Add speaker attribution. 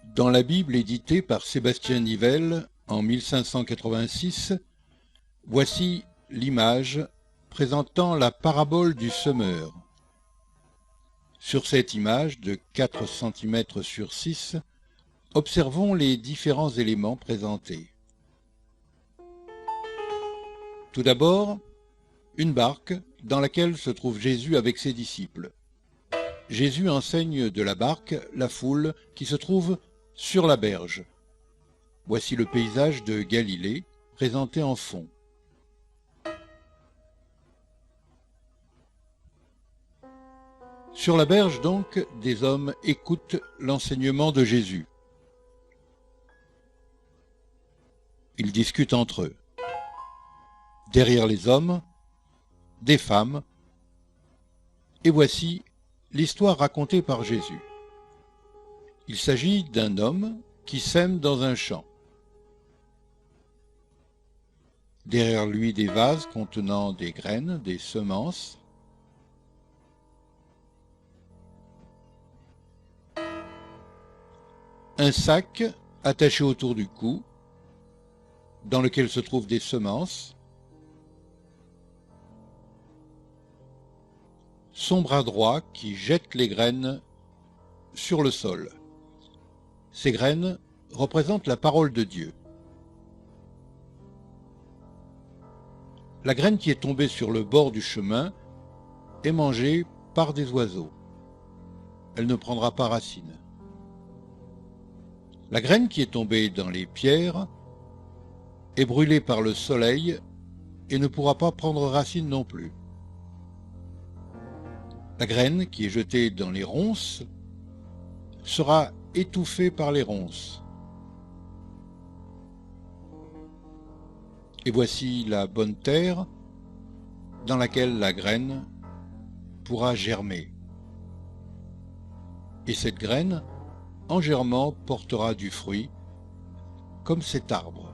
Speaker 1: Dans la Bible éditée par Sébastien Nivelle en 1586, voici l'image présentant la parabole du semeur. Sur cette image de 4 cm sur 6, observons les différents éléments présentés. Tout d'abord, une barque dans laquelle se trouve Jésus avec ses disciples. Jésus enseigne de la barque la foule qui se trouve sur la berge. Voici le paysage de Galilée présenté en fond. Sur la berge donc, des hommes écoutent l'enseignement de Jésus. Ils discutent entre eux. Derrière les hommes, des femmes, et voici l'histoire racontée par Jésus. Il s'agit d'un homme qui sème dans un champ. Derrière lui, des vases contenant des graines, des semences. Un sac attaché autour du cou, dans lequel se trouvent des semences. Son bras droit qui jette les graines sur le sol. Ces graines représentent la parole de Dieu. La graine qui est tombée sur le bord du chemin est mangée par des oiseaux. Elle ne prendra pas racine. La graine qui est tombée dans les pierres est brûlée par le soleil et ne pourra pas prendre racine non plus. La graine qui est jetée dans les ronces sera étouffée par les ronces. Et voici la bonne terre dans laquelle la graine pourra germer. Et cette graine, en germant, portera du fruit, comme cet arbre.